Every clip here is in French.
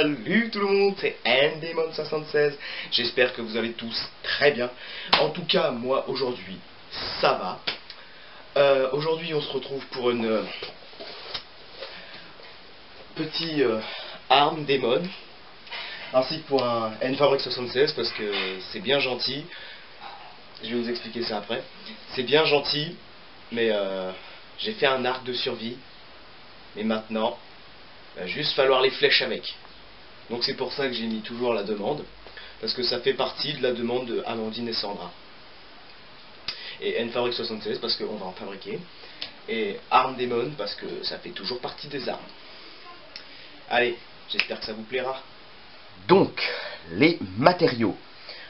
Salut tout le monde, c'est Ndemon76. J'espère que vous allez tous très bien. En tout cas, moi aujourd'hui, ça va. Aujourd'hui, on se retrouve pour une petite arme démon, ainsi que pour un Nfabric76 parce que c'est bien gentil. Je vais vous expliquer ça après. C'est bien gentil, mais j'ai fait un arc de survie. Mais maintenant, il va juste falloir les flèches avec. Donc c'est pour ça que j'ai mis toujours la demande, parce que ça fait partie de la demande de Amandine et Sandra. Et Nfabric76 parce qu'on va en fabriquer. Et Arme Démon parce que ça fait toujours partie des armes. Allez, j'espère que ça vous plaira. Donc, les matériaux.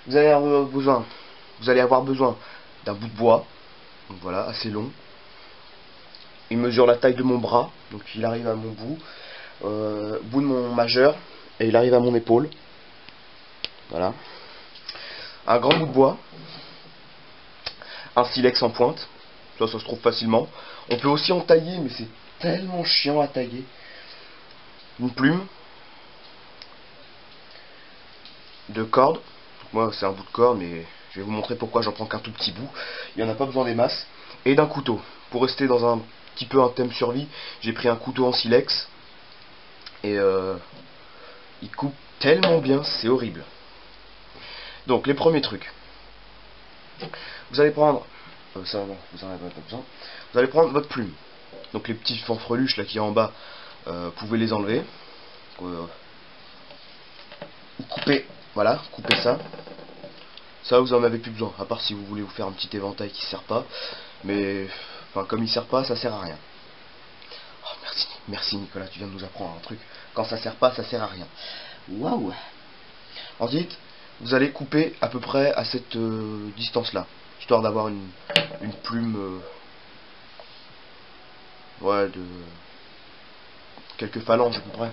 Vous allez avoir besoin d'un bout de bois. Donc voilà, assez long. Il mesure la taille de mon bras, donc il arrive à mon bout de mon majeur, et il arrive à mon épaule. Voilà. Un grand bout de bois. Un silex en pointe. Ça se trouve facilement. On peut aussi en tailler, mais c'est tellement chiant à tailler. Une plume. Deux cordes. Donc moi c'est un bout de corde, mais je vais vous montrer pourquoi j'en prends qu'un tout petit bout. Il n'y en a pas besoin des masses. Et d'un couteau. Pour rester dans un petit peu un thème survie, j'ai pris un couteau en silex. Et il coupe tellement bien, c'est horrible. Donc les premiers trucs. Vous allez prendre... ça non, vous en avez pas besoin. Vous allez prendre votre plume. Donc les petits fanfreluches là qui est en bas, vous pouvez les enlever. Coupez, voilà, coupez ça. Ça vous en avez plus besoin, à part si vous voulez vous faire un petit éventail qui sert pas. Mais enfin comme il sert pas, ça sert à rien. Oh, merci Nicolas, tu viens de nous apprendre un truc. Quand ça sert pas, ça sert à rien. Waouh. Ensuite, vous allez couper à peu près à cette distance là, histoire d'avoir une plume ouais, de quelques phalanges à peu près.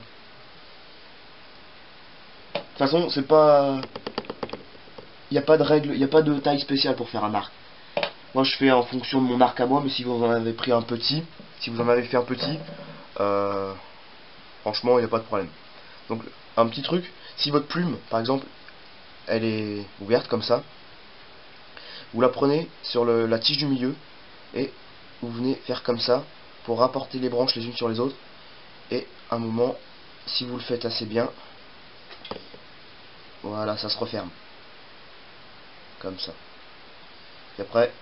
De toute façon, c'est pas... Il n'y a pas de règle, il n'y a pas de taille spéciale pour faire un arc. Moi je fais en fonction de mon arc à moi, mais si vous en avez pris un petit, si vous en avez fait un petit, franchement il n'y a pas de problème. Donc un petit truc, si votre plume par exemple elle est ouverte comme ça, vous la prenez sur la tige du milieu et vous venez faire comme ça pour rapporter les branches les unes sur les autres, et à un moment, si vous le faites assez bien, voilà, ça se referme comme ça. Et après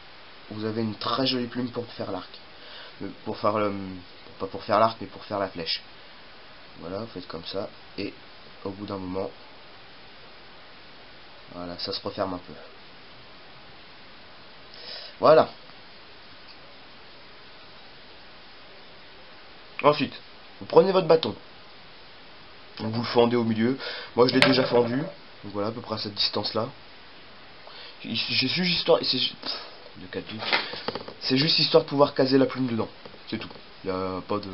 vous avez une très jolie plume pour faire l'arc, pour faire pas pour faire l'arc mais pour faire la flèche. Voilà, vous faites comme ça et au bout d'un moment, voilà, ça se referme un peu. Voilà. Ensuite, vous prenez votre bâton, vous le fendez au milieu. Moi je l'ai déjà fendu, donc voilà, à peu près à cette distance là. C'est juste histoire, c'est juste histoire de pouvoir caser la plume dedans, c'est tout. Il n'y a pas de...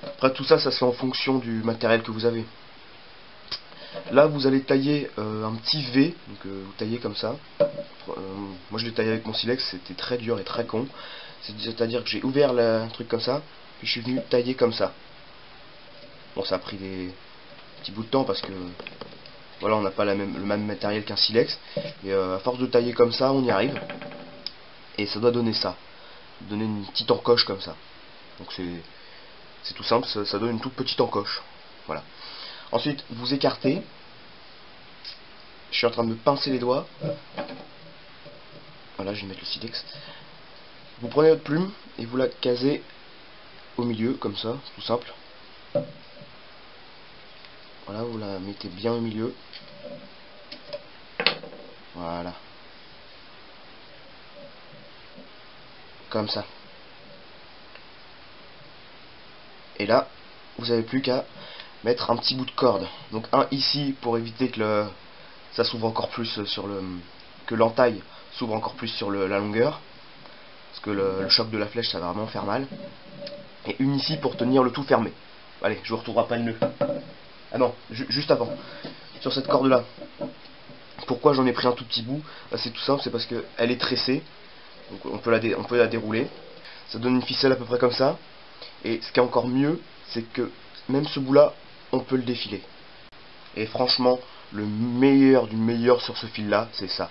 Après tout ça, ça se fait en fonction du matériel que vous avez. Là vous allez tailler un petit V, donc vous taillez comme ça. Moi je l'ai taillé avec mon silex, c'était très dur et très con. C'est-à-dire que j'ai ouvert un truc comme ça, puis je suis venu tailler comme ça. Bon, ça a pris des petits bouts de temps parce que voilà, on n'a pas le même matériel qu'un silex. Et à force de tailler comme ça, on y arrive. Et ça doit donner ça. Donner une petite encoche comme ça. Donc c'est tout simple, ça donne une toute petite encoche. Voilà. Ensuite, vous écartez. Je suis en train de me pincer les doigts. Voilà, je vais mettre le silex. Vous prenez votre plume et vous la casez au milieu, comme ça, tout simple. Voilà, vous la mettez bien au milieu. Voilà. Comme ça. Et là, vous n'avez plus qu'à mettre un petit bout de corde. Donc un ici pour éviter que ça s'ouvre encore plus sur que l'entaille s'ouvre encore plus sur la longueur. Parce que le choc de la flèche, ça va vraiment faire mal. Et une ici pour tenir le tout fermé. Allez, je vous retrouverai pas le nœud. Ah non, juste avant. Sur cette corde là. Pourquoi j'en ai pris un tout petit bout? C'est tout simple, c'est parce qu'elle est tressée. Donc on peut la dérouler. Ça donne une ficelle à peu près comme ça. Et ce qui est encore mieux, c'est que même ce bout là, on peut le défiler. Et franchement, le meilleur du meilleur sur ce fil là, c'est ça.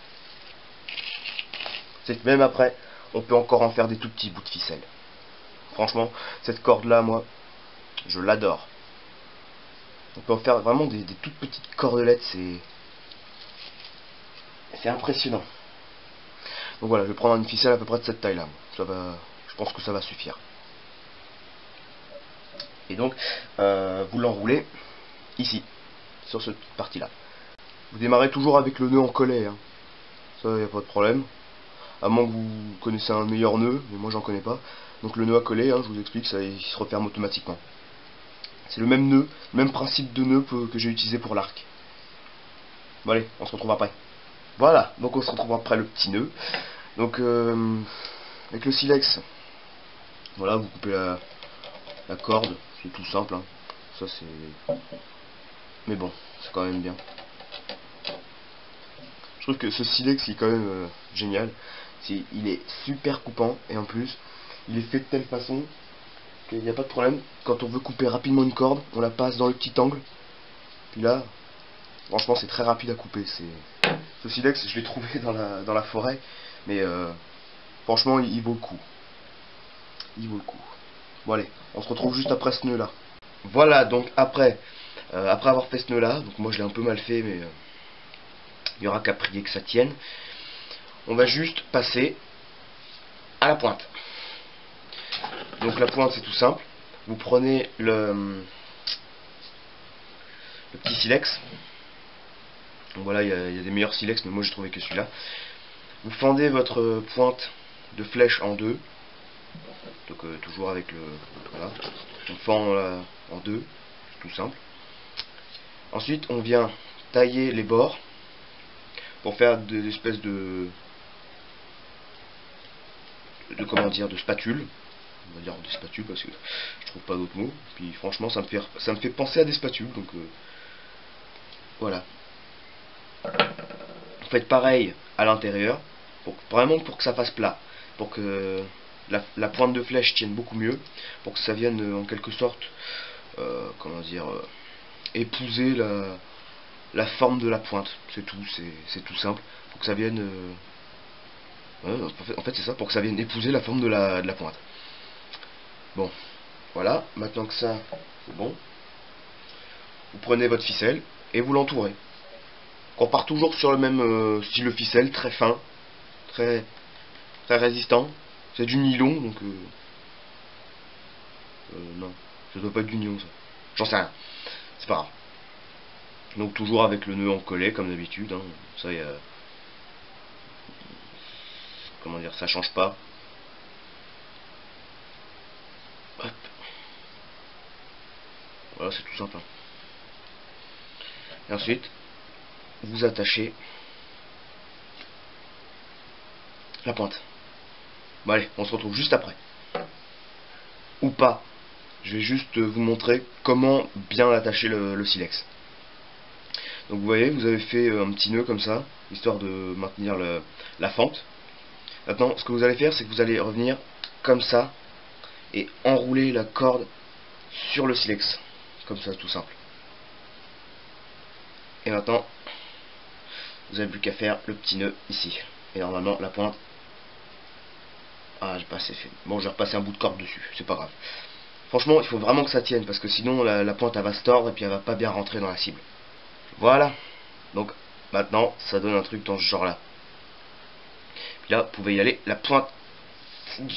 C'est que même après, on peut encore en faire des tout petits bouts de ficelle. Franchement, cette corde là, moi, je l'adore. On peut en faire vraiment des toutes petites cordelettes, c'est impressionnant. Donc voilà, je vais prendre une ficelle à peu près de cette taille là. Ça va, je pense que ça va suffire. Et donc, vous l'enroulez ici, sur cette partie là. Vous démarrez toujours avec le nœud en collet, hein. Ça, y a pas de problème. À moins que vous connaissez un meilleur nœud, mais moi j'en connais pas. Donc le nœud à coller, hein, je vous explique, ça, il se referme automatiquement. C'est le même nœud, le même principe de nœud que j'ai utilisé pour l'arc. Bon allez, on se retrouve après. Voilà, donc on se retrouve après le petit nœud. Donc avec le silex, voilà, vous coupez la corde, c'est tout simple, hein. Ça c'est... Mais bon, c'est quand même bien. Je trouve que ce silex il est quand même génial. Il est super coupant et en plus il est fait de telle façon qu'il n'y a pas de problème. Quand on veut couper rapidement une corde, on la passe dans le petit angle. Puis là, franchement c'est très rapide à couper. Ce silex je l'ai trouvé dans la forêt, mais franchement il vaut le coup. Il vaut le coup. Bon allez, on se retrouve juste après ce nœud là. Voilà, donc après avoir fait ce nœud là, donc moi je l'ai un peu mal fait, mais il n'y aura qu'à prier que ça tienne. On va juste passer à la pointe. Donc la pointe c'est tout simple. Vous prenez le petit silex. Donc voilà, il y a des meilleurs silex, mais moi j'ai trouvé que celui-là. Vous fendez votre pointe de flèche en deux. Donc toujours avec le... Voilà. On fend en deux, c'est tout simple. Ensuite on vient tailler les bords pour faire des espèces de comment dire, de spatule. On va dire des spatules parce que je trouve pas d'autres mots. Puis franchement ça me fait penser à des spatules, donc voilà. Vous faites pareil à l'intérieur, vraiment pour que ça fasse plat, pour que la pointe de flèche tienne beaucoup mieux, pour que ça vienne en quelque sorte comment dire, épouser la forme de la pointe. C'est tout, c'est tout simple, pour que ça vienne en fait c'est ça, pour que ça vienne épouser la forme de la pointe. Bon, voilà, maintenant que ça c'est bon, vous prenez votre ficelle et vous l'entourez. On part toujours sur le même style de ficelle, très fin, très résistant. C'est du nylon, donc non, ça doit pas être du nylon ça. J'en sais rien, c'est pas grave. Donc toujours avec le nœud en collet comme d'habitude, hein. Ça y a... Comment dire, ça change pas. Hop. Voilà, c'est tout simple, hein. Et ensuite, vous attachez la pointe. Bon allez, on se retrouve juste après. Ou pas. Je vais juste vous montrer comment bien attacher le silex. Donc vous voyez, vous avez fait un petit nœud comme ça, histoire de maintenir la fente. Maintenant, ce que vous allez faire, c'est que vous allez revenir comme ça et enrouler la corde sur le silex. Comme ça, tout simple. Et maintenant, vous n'avez plus qu'à faire le petit nœud ici. Et normalement, la pointe... Ah, j'ai pas assez fait. Bon, je vais repasser un bout de corde dessus, c'est pas grave. Franchement, il faut vraiment que ça tienne, parce que sinon, la pointe, elle va se tordre et puis elle va pas bien rentrer dans la cible. Voilà. Donc, maintenant, ça donne un truc dans ce genre-là. Puis là, vous pouvez y aller. La pointe, c'est du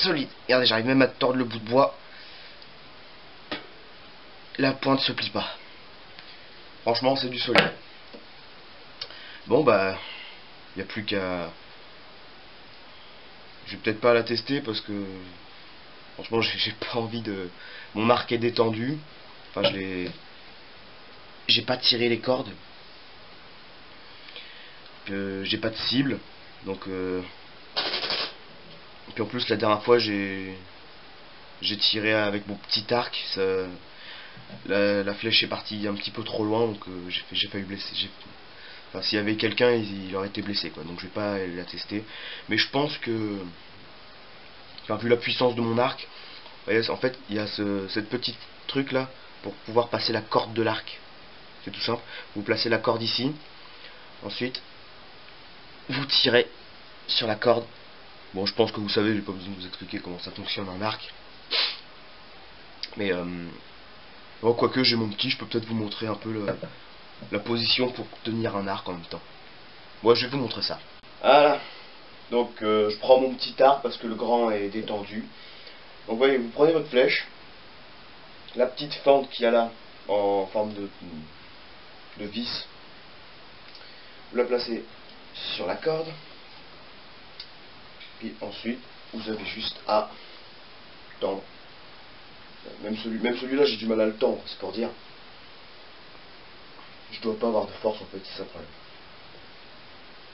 solide. Regardez, j'arrive même à tordre le bout de bois. La pointe se plie pas. Franchement, c'est du solide. Bon, bah, il n'y a plus qu'à... Je vais peut-être pas la tester parce que... Franchement, j'ai pas envie de... Mon arc est détendu. Enfin, j'ai pas tiré les cordes. J'ai pas de cible. Donc... Et puis en plus, la dernière fois, j'ai tiré avec mon petit arc. Ça... La flèche est partie un petit peu trop loin, donc j'ai failli blesser. Enfin, s'il y avait quelqu'un, il aurait été blessé, quoi. Donc je vais pas la tester. Mais je pense que, enfin, vu la puissance de mon arc, voyez, en fait, il y a cette petite truc là pour pouvoir passer la corde de l'arc. C'est tout simple. Vous placez la corde ici. Ensuite, vous tirez sur la corde. Bon, je pense que vous savez, j'ai pas besoin de vous expliquer comment ça fonctionne un arc. Mais, bon, quoique j'ai mon petit, je peux peut-être vous montrer un peu la position pour tenir un arc en même temps. Moi, je vais vous montrer ça. Voilà. Donc, je prends mon petit arc parce que le grand est détendu. Donc, voyez, vous prenez votre flèche. La petite fente qu'il y a là, en forme de vis. Vous la placez sur la corde. Puis ensuite, vous avez juste à tendre. Même celui-là, j'ai du mal à le tendre, c'est pour dire. Je dois pas avoir de force en fait, c'est ça le problème.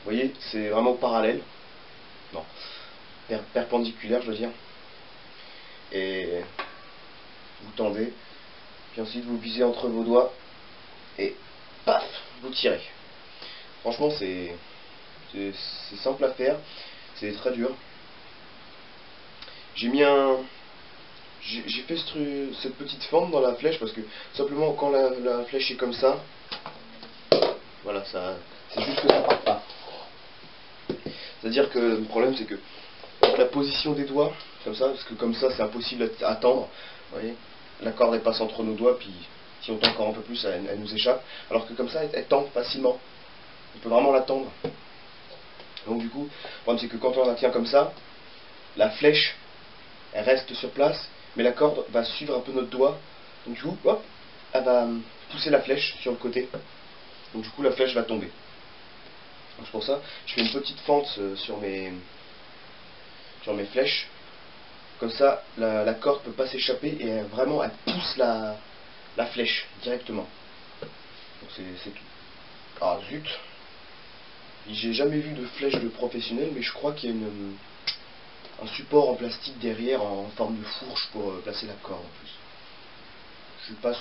Vous voyez, c'est vraiment parallèle. Non, perpendiculaire, je veux dire. Et vous tendez. Puis ensuite, vous visez entre vos doigts. Et paf, vous tirez. Franchement, c'est simple à faire. C'est très dur. J'ai mis j'ai fait cette petite fente dans la flèche parce que simplement quand la flèche est comme ça, voilà, c'est juste que ça part pas. C'est-à-dire que le problème c'est que avec la position des doigts, comme ça, parce que comme ça c'est impossible à tendre, vous voyez, la corde elle passe entre nos doigts, puis si on tend encore un peu plus, elle nous échappe. Alors que comme ça, elle tend facilement. On peut vraiment la tendre. Donc du coup, le problème c'est que quand on la tient comme ça, la flèche, elle reste sur place, mais la corde va suivre un peu notre doigt. Donc du coup, hop, elle va pousser la flèche sur le côté. Donc du coup, la flèche va tomber. Donc c'est pour ça, je fais une petite fente sur mes flèches. Comme ça, la corde peut pas s'échapper et vraiment, elle pousse la flèche directement. Donc c'est tout. Ah zut. J'ai jamais vu de flèche de professionnel, mais je crois qu'il y a un support en plastique derrière en forme de fourche pour placer la corde en plus.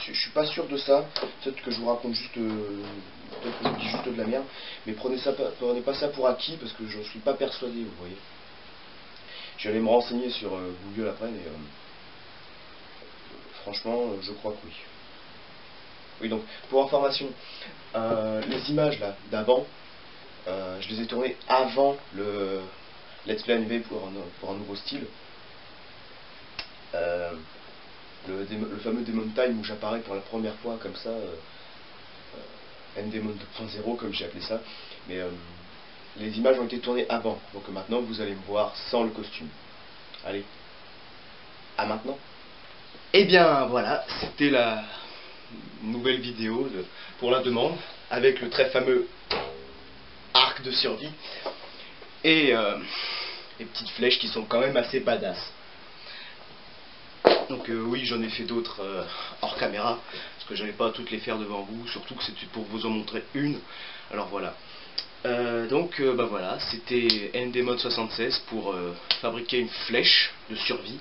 Je suis pas sûr de ça. Peut-être que je vous raconte juste, peut-être que je vous dis juste de la merde, mais prenez pas ça pour acquis parce que je ne suis pas persuadé, vous voyez. Je vais aller me renseigner sur Google après, mais franchement, je crois que oui. Oui, donc pour information, les images là d'avant, je les ai tournées avant le Let's Play NV pour un nouveau style. Le fameux Demon Time où j'apparais pour la première fois comme ça, N-Demon 2.0 comme j'ai appelé ça, mais les images ont été tournées avant, donc maintenant vous allez me voir sans le costume. Allez, à maintenant. Et bien voilà, c'était la nouvelle vidéo pour la demande, avec le très fameux arc de survie, et les petites flèches qui sont quand même assez badass. Donc oui, j'en ai fait d'autres hors caméra, parce que j'allais pas toutes les faire devant vous, surtout que c'était pour vous en montrer une. Alors voilà. Bah voilà, c'était N-Demon 76 pour fabriquer une flèche de survie.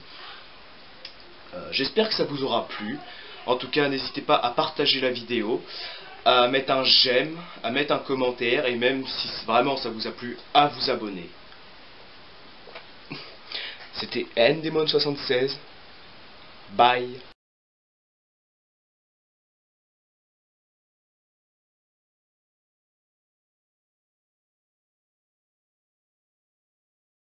J'espère que ça vous aura plu. En tout cas, n'hésitez pas à partager la vidéo, à mettre un j'aime, à mettre un commentaire, et même si vraiment ça vous a plu, à vous abonner. C'était N-Demon 76. Bye.